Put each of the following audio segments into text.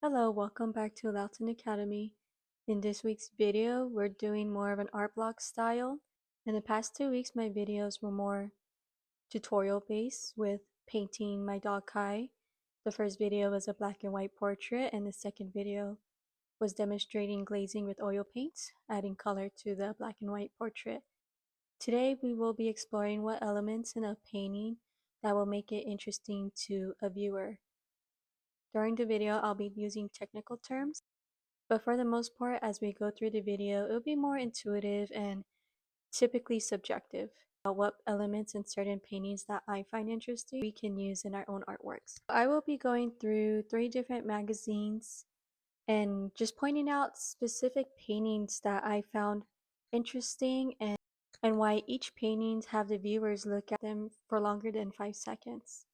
Hello, welcome back to Loutzen Academy. In this week's video, we're doing more of an art block style. In the past 2 weeks, my videos were more tutorial based with painting my dog Kai. The first video was a black and white portrait, and the second video was demonstrating glazing with oil paints, adding color to the black and white portrait. Today, we will be exploring what elements in a painting that will make it interesting to a viewer. During the video, I'll be using technical terms, but for the most part, as we go through the video, it'll be more intuitive and typically subjective about what elements in certain paintings that I find interesting we can use in our own artworks. I will be going through 3 different magazines and just pointing out specific paintings that I found interesting and why each paintings have the viewers look at them for longer than 5 seconds.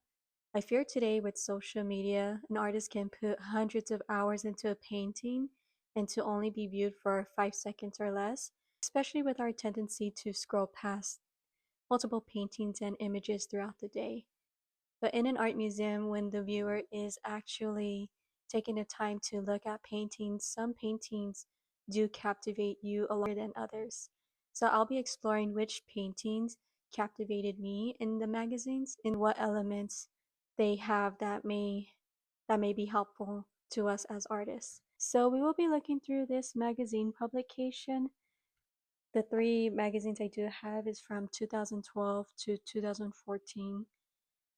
I fear today with social media, an artist can put hundreds of hours into a painting and to only be viewed for 5 seconds or less, especially with our tendency to scroll past multiple paintings and images throughout the day. But in an art museum, when the viewer is actually taking the time to look at paintings, some paintings do captivate you a lot more than others. So I'll be exploring which paintings captivated me in the magazines and what elements they have that may be helpful to us as artists. So we will be looking through this magazine publication. The 3 magazines I do have is from 2012 to 2014.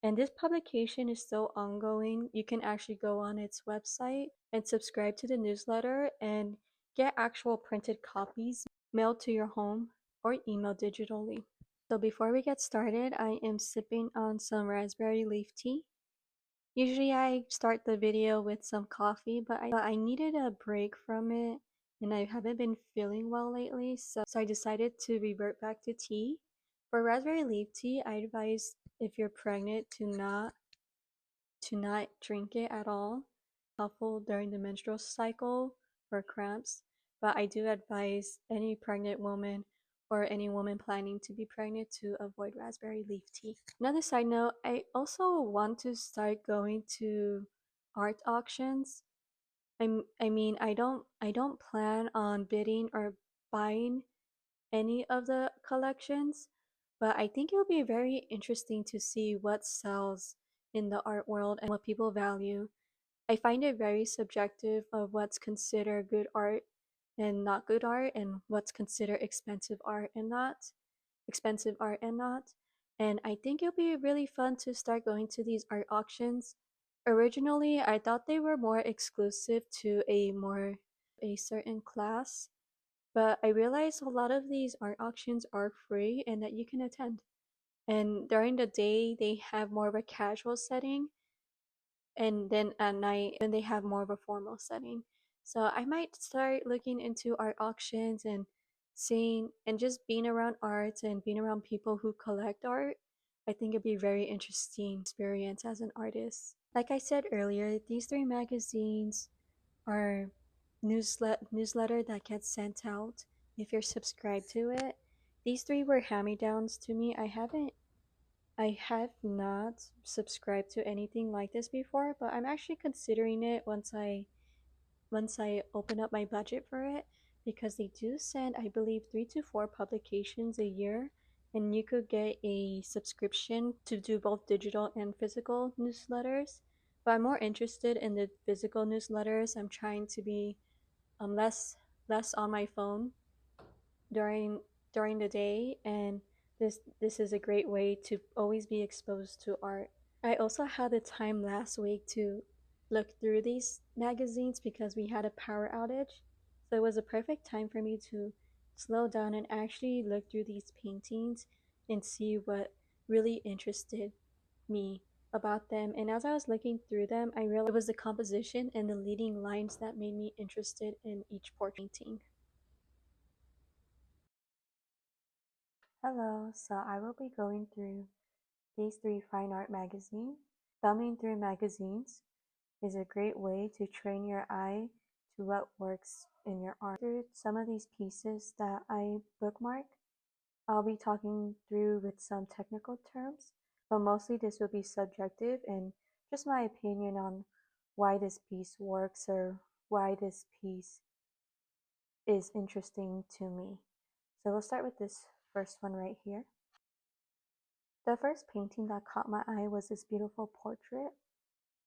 And this publication is still ongoing. You can actually go on its website and subscribe to the newsletter and get actual printed copies mailed to your home or emailed digitally. So before we get started, I am sipping on some raspberry leaf tea. Usually I start the video with some coffee, but I needed a break from it and I haven't been feeling well lately, so I decided to revert back to tea. For raspberry leaf tea, I advise if you're pregnant to not drink it at all. Helpful during the menstrual cycle or cramps, but I do advise any pregnant woman or any woman planning to be pregnant to avoid raspberry leaf tea. Another side note, I also want to start going to art auctions. I don't plan on bidding or buying any of the collections, but I think it would be very interesting to see what sells in the art world and what people value. I find it very subjective of what's considered good art and not good art, and what's considered expensive art and not expensive art and not. And I think it'll be really fun to start going to these art auctions. Originally, I thought they were more exclusive to a certain class, but I realized a lot of these art auctions are free and that you can attend. And during the day, they have more of a casual setting, and then at night, then they have more of a formal setting. So I might start looking into art auctions and seeing and just being around art and being around people who collect art. I think it'd be a very interesting experience as an artist. Like I said earlier, these 3 magazines are newsletter that gets sent out if you're subscribed to it. These 3 were hand-me-downs to me. I have not subscribed to anything like this before, but I'm actually considering it once I open up my budget for it, because they do send, I believe, 3 to 4 publications a year, and you could get a subscription to do both digital and physical newsletters. But I'm more interested in the physical newsletters. I'm trying to be less on my phone during the day, and this is a great way to always be exposed to art. I also had the time last week to look through these magazines because we had a power outage, so it was a perfect time for me to slow down and actually look through these paintings and see what really interested me about them. And as I was looking through them, I realized it was the composition and the leading lines that made me interested in each portrait painting. Hello, so I will be going through these 3 fine art magazines. Thumbing through magazines is a great way to train your eye to what works in your art. Through some of these pieces that I bookmark, I'll be talking through with some technical terms, but mostly this will be subjective and just my opinion on why this piece works or why this piece is interesting to me. So we'll start with this first one right here. The first painting that caught my eye was this beautiful portrait,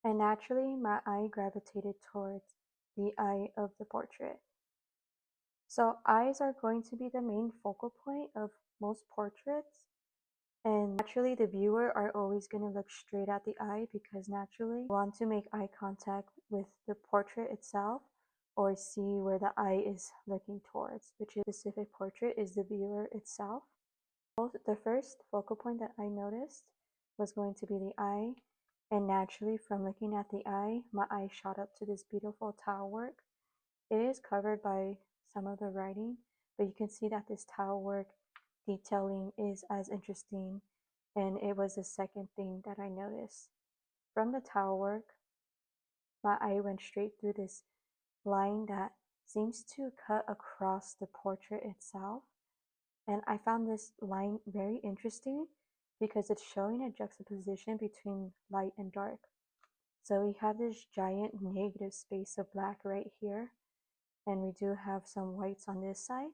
and naturally my eye gravitated towards the eye of the portrait. So eyes are going to be the main focal point of most portraits, and naturally the viewer are always going to look straight at the eye because naturally you want to make eye contact with the portrait itself or see where the eye is looking towards, which is specific portrait is the viewer itself. The first focal point that I noticed was going to be the eye, and naturally from looking at the eye, my eye shot up to this beautiful tile work. It is covered by some of the writing, but you can see that this tile work detailing is as interesting, and it was the second thing that I noticed. From the tile work, my eye went straight through this line that seems to cut across the portrait itself, and I found this line very interesting because it's showing a juxtaposition between light and dark. So we have this giant negative space of black right here, and we do have some whites on this side,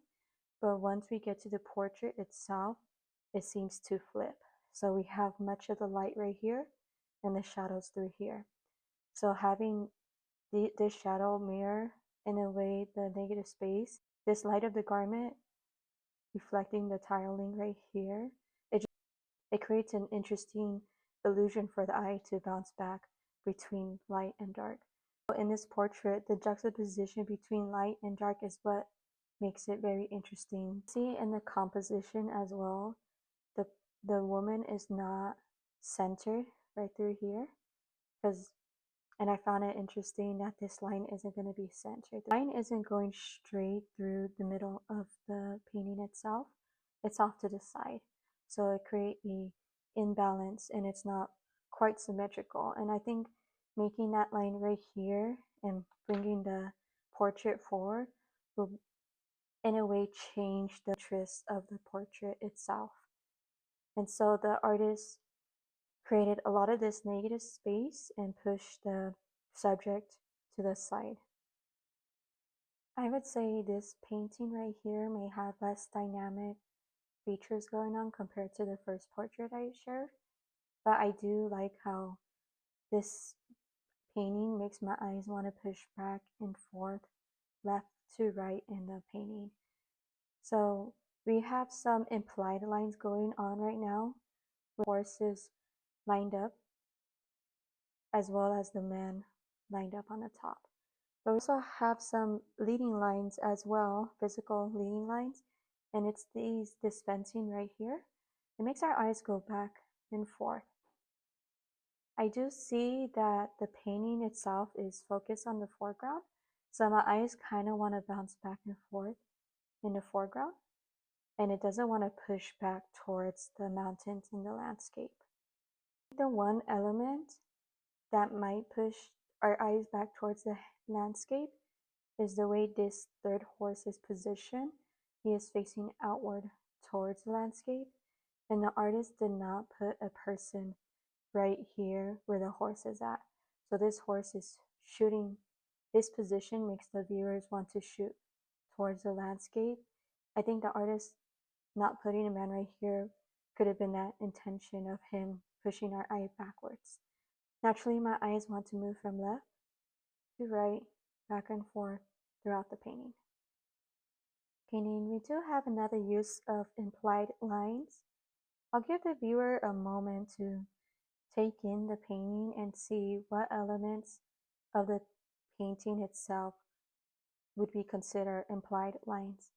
but once we get to the portrait itself, it seems to flip. So we have much of the light right here and the shadows through here. So having this shadow mirror in a way the negative space, this light of the garment reflecting the tiling right here, it creates an interesting illusion for the eye to bounce back between light and dark. In this portrait, the juxtaposition between light and dark is what makes it very interesting. See in the composition as well, the woman is not centered right through here, and I found it interesting that this line isn't going to be centered. The line isn't going straight through the middle of the painting itself. It's off to the side. So it creates an imbalance and it's not quite symmetrical. And I think making that line right here and bringing the portrait forward will in a way change the interest of the portrait itself. And so the artist created a lot of this negative space and pushed the subject to the side. I would say this painting right here may have less dynamic features going on compared to the first portrait I shared, but I do like how this painting makes my eyes want to push back and forth, left to right in the painting. So we have some implied lines going on right now with horses lined up as well as the man lined up on the top. But we also have some leading lines as well, physical leading lines, and it's these dispensing right here. It makes our eyes go back and forth. I do see that the painting itself is focused on the foreground, so my eyes kind of want to bounce back and forth in the foreground, and it doesn't want to push back towards the mountains in the landscape. The one element that might push our eyes back towards the landscape is the way this third horse is positioned. He is facing outward towards the landscape, and the artist did not put a person right here where the horse is at. So this horse is shooting, this position makes the viewers want to shoot towards the landscape. I think the artist not putting a man right here could have been that intention of him pushing our eye backwards. Naturally, my eyes want to move from left to right, back and forth throughout the painting. We do have another use of implied lines. I'll give the viewer a moment to take in the painting and see what elements of the painting itself would be considered implied lines.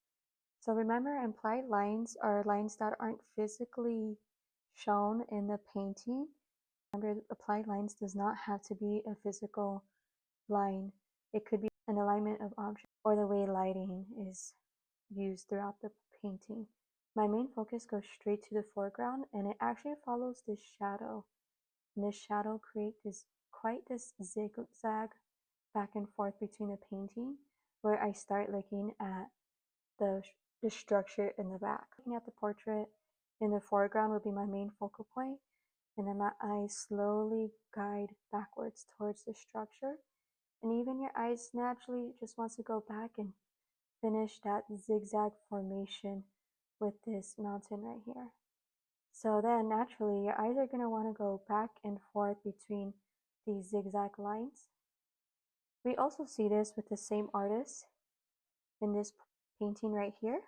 So remember, implied lines are lines that aren't physically shown in the painting. Remember, applied lines does not have to be a physical line. It could be an alignment of objects or the way lighting is used throughout the painting. My main focus goes straight to the foreground, and it actually follows this shadow. And this shadow creates quite this zigzag back and forth between the painting, where I start looking at the structure in the back. Looking at the portrait in the foreground would be my main focal point, and then my eyes slowly guide backwards towards the structure, And even your eyes naturally just wants to go back and finish that zigzag formation with this mountain right here. So then naturally your eyes are going to want to go back and forth between these zigzag lines. We also see this with the same artist in this painting right here.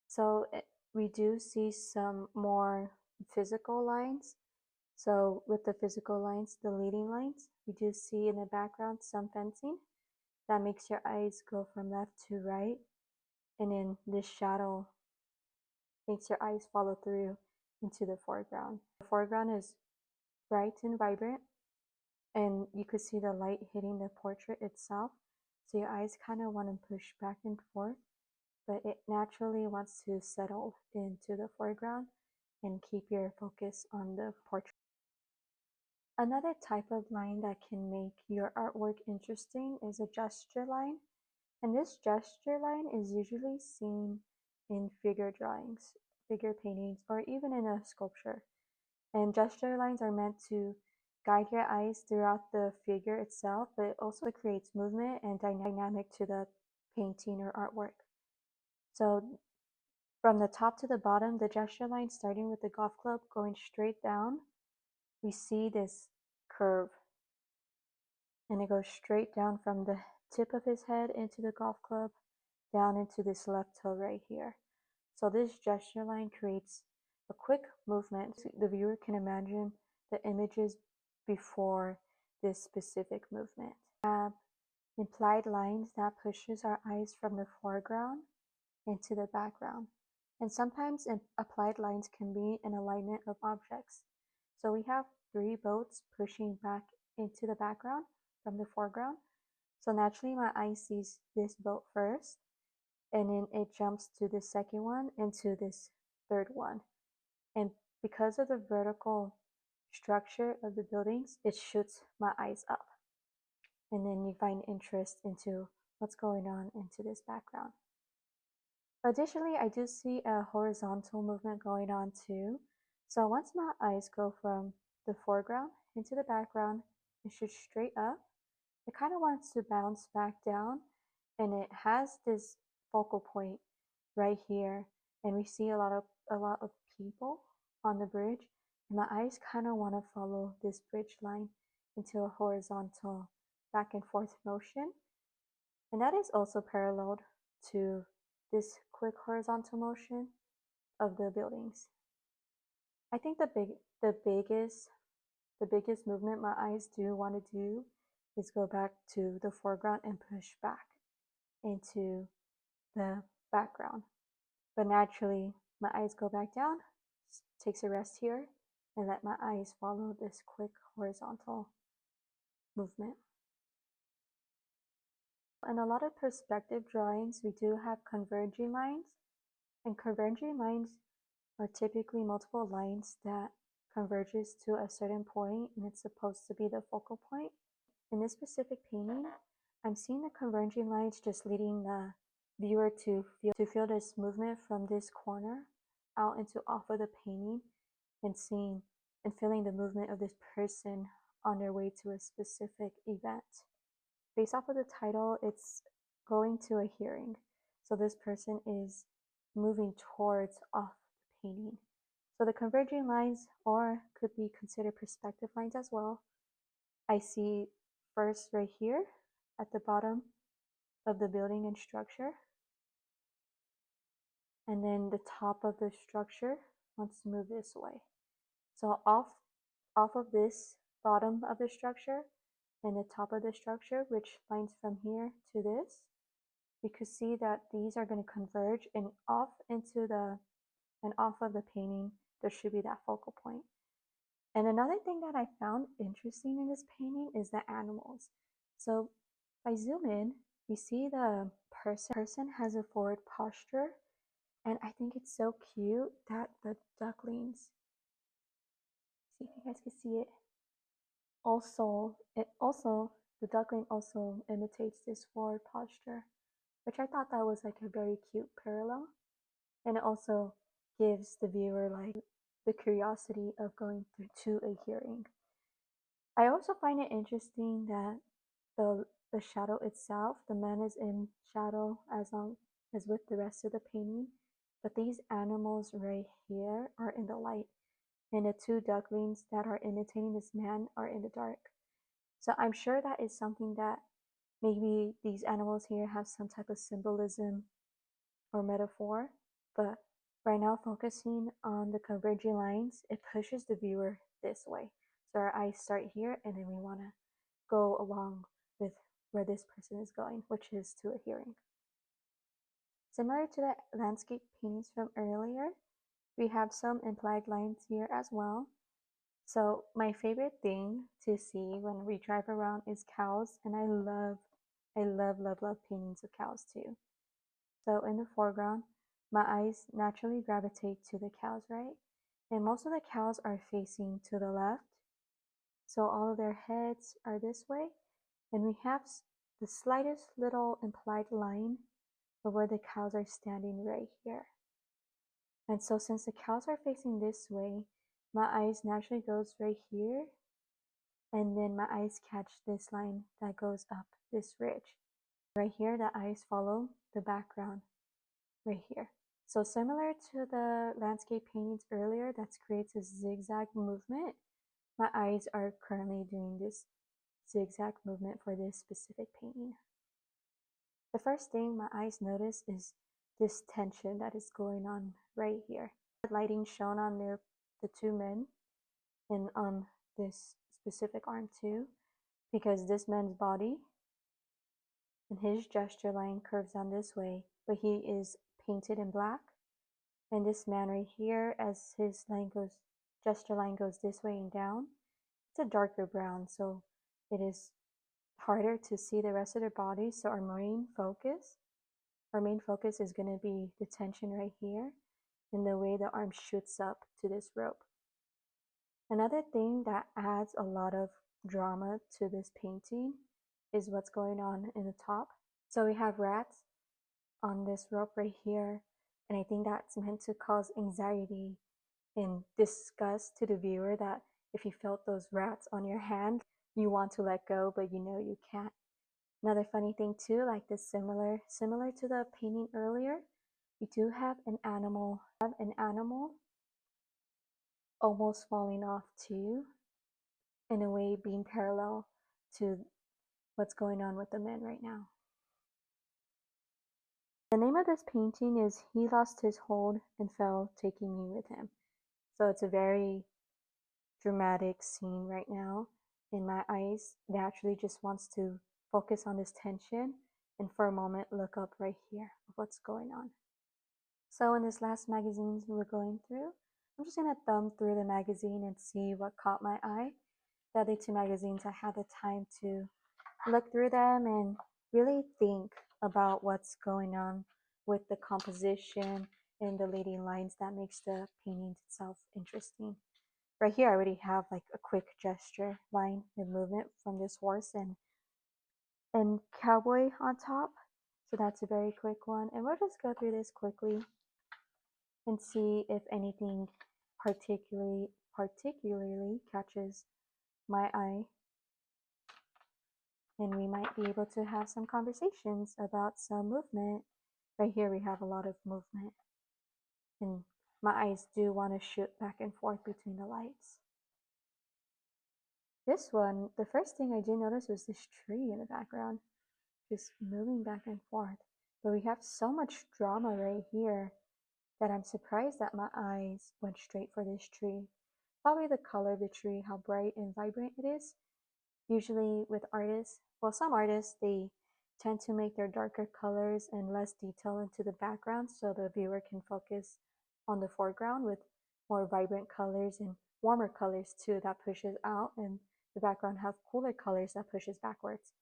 So we do see some more physical lines. So with the physical lines, the leading lines, we do see in the background some fencing that makes your eyes go from left to right. And then this shadow makes your eyes follow through into the foreground. The foreground is bright and vibrant, and you could see the light hitting the portrait itself. So your eyes kind of want to push back and forth, but it naturally wants to settle into the foreground and keep your focus on the portrait. Another type of line that can make your artwork interesting is a gesture line. And this gesture line is usually seen in figure drawings, figure paintings, or even in a sculpture. And gesture lines are meant to guide your eyes throughout the figure itself, but it also creates movement and dynamic to the painting or artwork. So from the top to the bottom, the gesture line starting with the golf club going straight down, we see this curve. And it goes straight down from the tip of his head into the golf club, down into this left toe right here. So this gesture line creates a quick movement. So the viewer can imagine the images before this specific movement. We have implied lines that pushes our eyes from the foreground into the background. And sometimes applied lines can be an alignment of objects. So we have 3 boats pushing back into the background from the foreground. So naturally my eye sees this boat first, and then it jumps to the second one and to this third one. And because of the vertical structure of the buildings, it shoots my eyes up. And then you find interest into what's going on into this background. Additionally, I do see a horizontal movement going on too. So once my eyes go from the foreground into the background and shoot straight up, it kind of wants to bounce back down, and it has this focal point right here. And we see a lot of people on the bridge, and my eyes kind of want to follow this bridge line into a horizontal back and forth motion. And that is also paralleled to this quick horizontal motion of the buildings. I think the biggest movement my eyes do want to do is go back to the foreground and push back into the background. But naturally, my eyes go back down, takes a rest here, and let my eyes follow this quick horizontal movement. In a lot of perspective drawings, we do have converging lines, and converging lines are typically multiple lines that converges to a certain point, and it's supposed to be the focal point. In this specific painting, I'm seeing the converging lines just leading the viewer to feel this movement from this corner out into off of the painting, and seeing and feeling the movement of this person on their way to a specific event. Based off of the title, it's going to a hearing. So this person is moving towards off the painting. So the converging lines, or could be considered perspective lines as well, I see first right here at the bottom of the building and structure, and then the top of the structure wants to move this way. So off of this bottom of the structure and the top of the structure, which lines from here to this, we could see that these are going to converge, and off of the painting there should be that focal point. And another thing that I found interesting in this painting is the animals. So if I zoom in, we see the person has a forward posture, and I think it's so cute that the ducklings, see if you guys can see it, the duckling also imitates this forward posture, which I thought that was like a very cute parallel. And it also gives the viewer like the curiosity of going to a hearing. I also find it interesting that the shadow itself. The man is in shadow as with the rest of the painting, but these animals right here are in the light, and the two ducklings that are imitating this man are in the dark. So I'm sure that is something that maybe these animals here have some type of symbolism or metaphor, but right now focusing on the converging lines, it pushes the viewer this way. So our eyes start here, and then we want to go along with where this person is going, which is to a hearing. Similar to the landscape paintings from earlier, we have some implied lines here as well. So my favorite thing to see when we drive around is cows, and I love paintings of cows too. So in the foreground, my eyes naturally gravitate to the cows, right? And most of the cows are facing to the left. So all of their heads are this way. And we have the slightest little implied line of where the cows are standing right here. And so since the cows are facing this way, my eyes naturally goes right here. And then my eyes catch this line that goes up this ridge. Right here, the eyes follow the background right here. So similar to the landscape paintings earlier that creates a zigzag movement, my eyes are currently doing this zigzag movement for this specific painting. The first thing my eyes notice is this tension that is going on right here. The lighting shown on the two men and on this specific arm too, because this man's body and his gesture line curves down this way, but he is painted in black. And this man right here, as his gesture line goes this way and down, it's a darker brown, so it is harder to see the rest of their body. So our main focus is going to be the tension right here and the way the arm shoots up to this rope. Another thing that adds a lot of drama to this painting is what's going on in the top. So we have rats on this rope right here, and I think that's meant to cause anxiety and disgust to the viewer, that if you felt those rats on your hand, you want to let go, but you know you can't. Another funny thing too, like this similar to the painting earlier, we do have an animal almost falling off too, in a way being parallel to what's going on with the men right now. The name of this painting is He Lost His Hold and Fell, Taking Me With Him. So it's a very dramatic scene right now, and my eyes naturally just wants to focus on this tension and for a moment look up right here of what's going on. So in this last magazines we're going through, I'm just going to thumb through the magazine and see what caught my eye. The other two magazines, I had the time to look through them and really think about what's going on with the composition and the leading lines that makes the painting itself interesting. Right here I already have like a quick gesture line and movement from this horse and cowboy on top. So that's a very quick one. And we'll just go through this quickly and see if anything particularly catches my eye. And we might be able to have some conversations about some movement. Right here we have a lot of movement. And my eyes do want to shoot back and forth between the lights. This one, the first thing I did notice was this tree in the background, just moving back and forth. But we have so much drama right here that I'm surprised that my eyes went straight for this tree. Probably the color of the tree, how bright and vibrant it is. Usually with artists, well, some artists, they tend to make their darker colors and less detail into the background so the viewer can focus on the foreground with more vibrant colors and warmer colors too that pushes out, and the background have cooler colors that pushes backwards.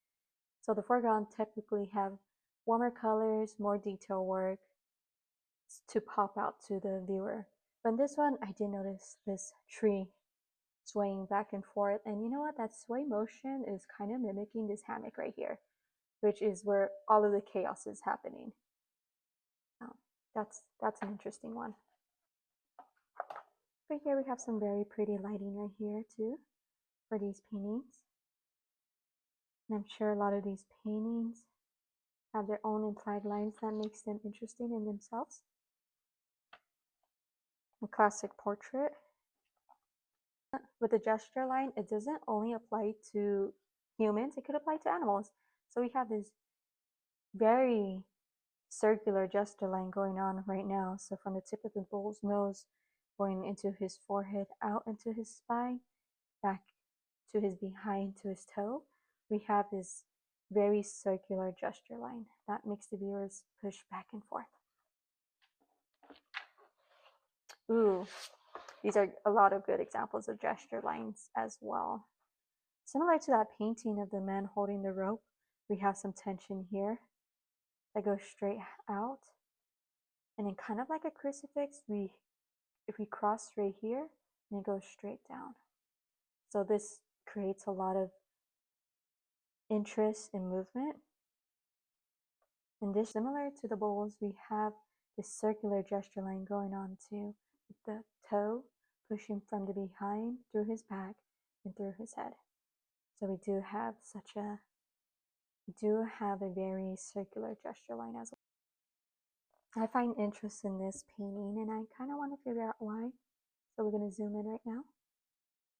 So the foreground typically have warmer colors, more detail work to pop out to the viewer. But in this one, I did notice this tree swaying back and forth, and you know what, that sway motion is kind of mimicking this hammock right here, which is where all of the chaos is happening. That's an interesting one. But here we have some very pretty lighting right here too for these paintings. And I'm sure a lot of these paintings have their own implied lines that makes them interesting in themselves. A classic portrait. With the gesture line, it doesn't only apply to humans, it could apply to animals. So we have this very circular gesture line going on right now. So from the tip of the bull's nose going into his forehead, out into his spine, back to his behind to his toe, we have this very circular gesture line that makes the viewers push back and forth. Ooh, these are a lot of good examples of gesture lines as well. Similar to that painting of the man holding the rope, we have some tension here that goes straight out. And then kind of like a crucifix, if we cross right here, and it goes straight down. So this creates a lot of interest in movement. And this, similar to the bowls, we have this circular gesture line going on too, with the toe pushing from the behind through his back and through his head. So we do have a very circular gesture line as well. I find interest in this painting and I kind of want to figure out why. So we're going to zoom in right now.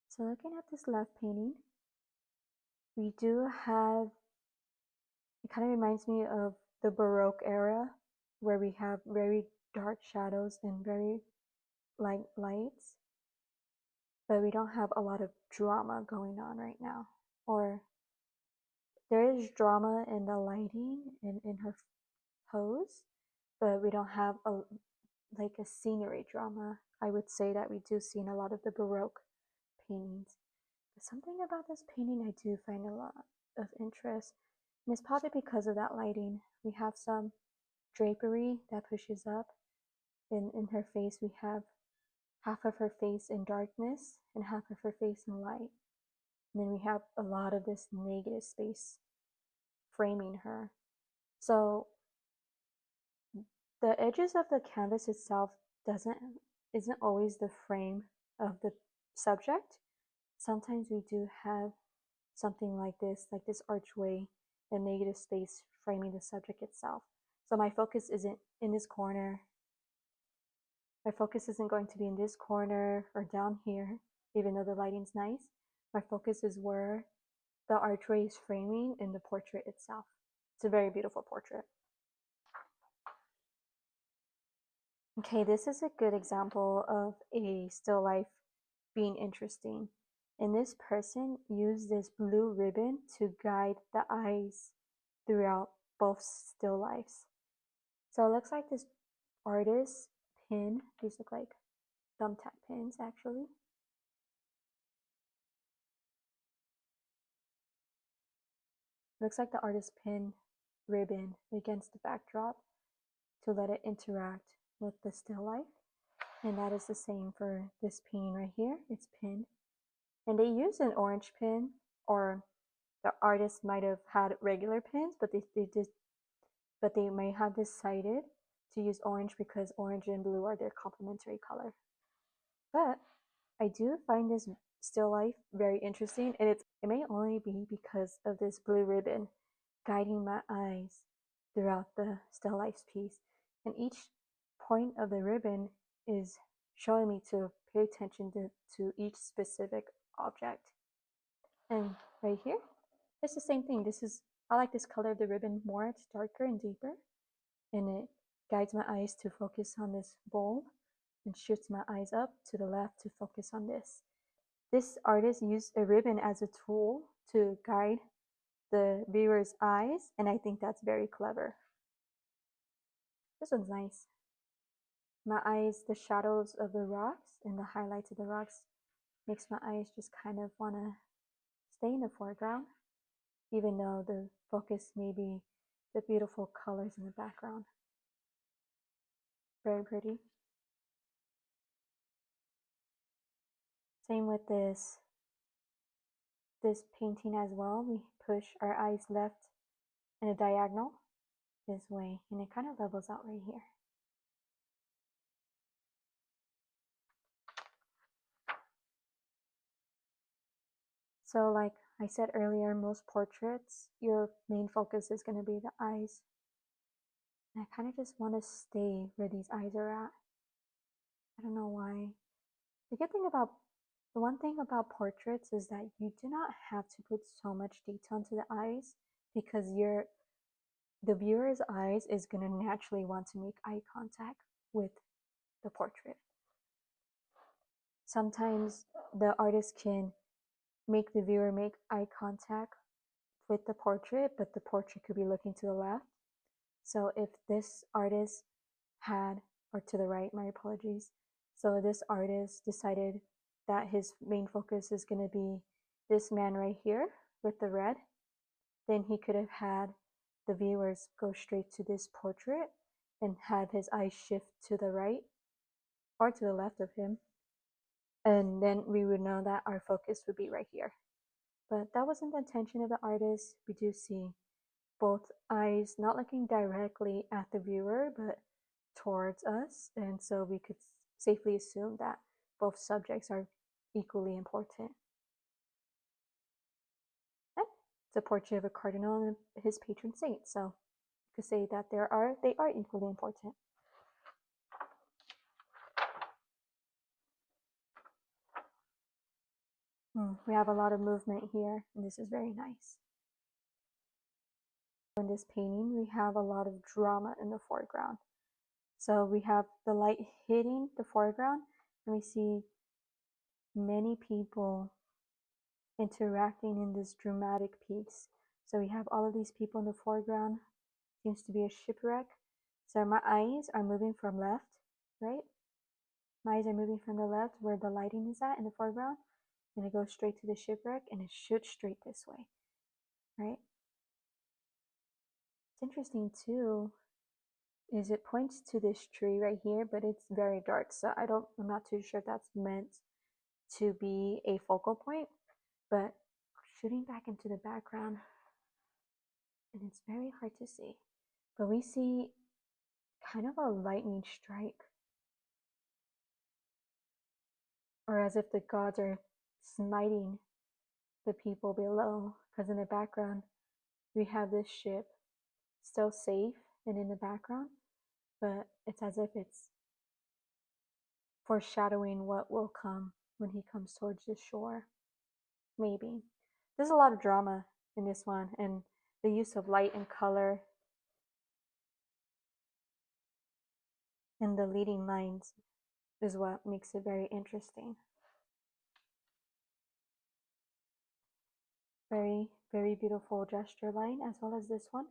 So looking at this left painting, we do have, it kind of reminds me of the Baroque era where we have very dark shadows and very light lights, but we don't have a lot of drama going on right now. Or there is drama in the lighting and in her pose, but we don't have like a scenery drama. I would say that we do see in a lot of the Baroque paintings. But something about this painting I do find a lot of interest, and it's probably because of that lighting. We have some drapery that pushes up. In her face, we have half of her face in darkness and half of her face in light. And then we have a lot of this negative space framing her. So the edges of the canvas itself isn't always the frame of the subject. Sometimes we do have something like this archway and negative space framing the subject itself. So my focus isn't in this corner. My focus isn't going to be in this corner or down here, even though the lighting's nice. My focus is where the archway is framing in the portrait itself. It's a very beautiful portrait. Okay, this is a good example of a still life being interesting. And this person used this blue ribbon to guide the eyes throughout both still lifes. So it looks like this artist pin, these look like thumbtack pins actually. Looks like the artist pinned ribbon against the backdrop to let it interact with the still life. And that is the same for this painting right here. It's pinned. And they use an orange pin, or the artist might have had regular pins, but they may have decided to use orange because orange and blue are their complementary color. But I do find this still life very interesting, and it may only be because of this blue ribbon guiding my eyes throughout the still life's piece. And each point of the ribbon is showing me to pay attention to each specific object. And right here, it's the same thing. I like this color of the ribbon more. It's darker and deeper, and it guides my eyes to focus on this bowl and shoots my eyes up to the left to focus on this. This artist used a ribbon as a tool to guide the viewer's eyes, and I think that's very clever. This one's nice. My eyes, the shadows of the rocks and the highlights of the rocks makes my eyes just kind of want to stay in the foreground, even though the focus may be the beautiful colors in the background. Very pretty. Same with this painting as well. We push our eyes left in a diagonal this way, and it kind of levels out right here. So like I said earlier, most portraits, your main focus is going to be the eyes. And I kind of just want to stay where these eyes are at. I don't know why. The one thing about portraits is that you do not have to put so much detail into the eyes because the viewer's eyes is going to naturally want to make eye contact with the portrait. Sometimes the artist can make the viewer make eye contact with the portrait, but the portrait could be looking to the left. So if this artist had, or to the right, my apologies. So this artist decided that his main focus is going to be this man right here with the red, then he could have had the viewers go straight to this portrait and have his eyes shift to the right or to the left of him. And then we would know that our focus would be right here. But that wasn't the intention of the artist. We do see both eyes not looking directly at the viewer, but towards us. And so we could safely assume that both subjects are equally important. And it's a portrait of a cardinal and his patron saint. So you could say that they are equally important. We have a lot of movement here, and this is very nice. In this painting, we have a lot of drama in the foreground. So we have the light hitting the foreground, and we see many people interacting in this dramatic piece. So we have all of these people in the foreground. Seems to be a shipwreck. So my eyes are moving from left, right? My eyes are moving from the left where the lighting is at in the foreground. And it goes straight to the shipwreck, and it shoots straight this way, right? It's interesting too, is it points to this tree right here, but it's very dark. So I'm not too sure if that's meant to be a focal point, but shooting back into the background, and it's very hard to see, but we see kind of a lightning strike, or as if the gods are smiting the people below, because in the background we have this ship still safe and in the background, but it's as if it's foreshadowing what will come when he comes towards the shore. Maybe. There's a lot of drama in this one, and the use of light and color in the leading lines is what makes it very interesting. Very, very beautiful gesture line, as well as this one.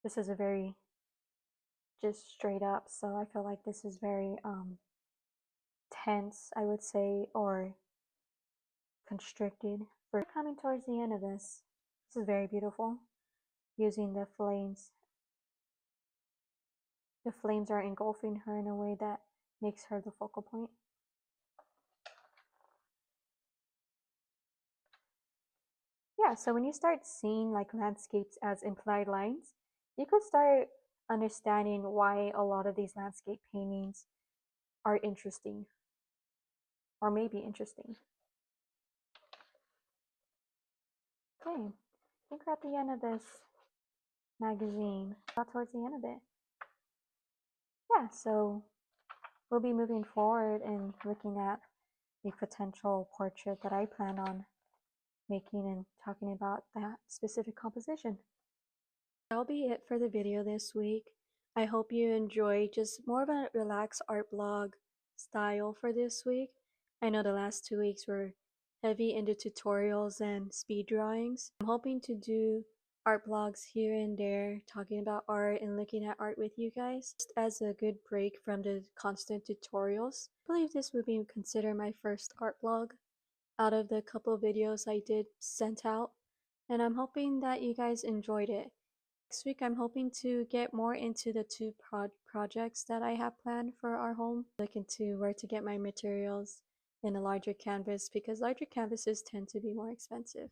This is a very just straight up, so I feel like this is very tense, I would say, or constricted. We're coming towards the end of this. This is very beautiful, using the flames. The flames are engulfing her in a way that makes her the focal point. Yeah, so when you start seeing like landscapes as implied lines, you could start understanding why a lot of these landscape paintings are interesting, or maybe interesting. Okay, I think we're at the end of this magazine. Not towards the end of it. Yeah, so we'll be moving forward and looking at the potential portrait that I plan on making and talking about that specific composition. That'll be it for the video this week. I hope you enjoy just more of a relaxed art blog style for this week. I know the last 2 weeks were heavy into tutorials and speed drawings. I'm hoping to do art blogs here and there, talking about art and looking at art with you guys, just as a good break from the constant tutorials. I believe this would be considered my first art blog out of the couple of videos I did sent out, and I'm hoping that you guys enjoyed it. Next week, I'm hoping to get more into the two projects that I have planned for our home. Look into where to get my materials in a larger canvas, because larger canvases tend to be more expensive.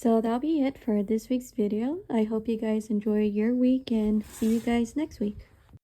So that'll be it for this week's video. I hope you guys enjoy your week and see you guys next week.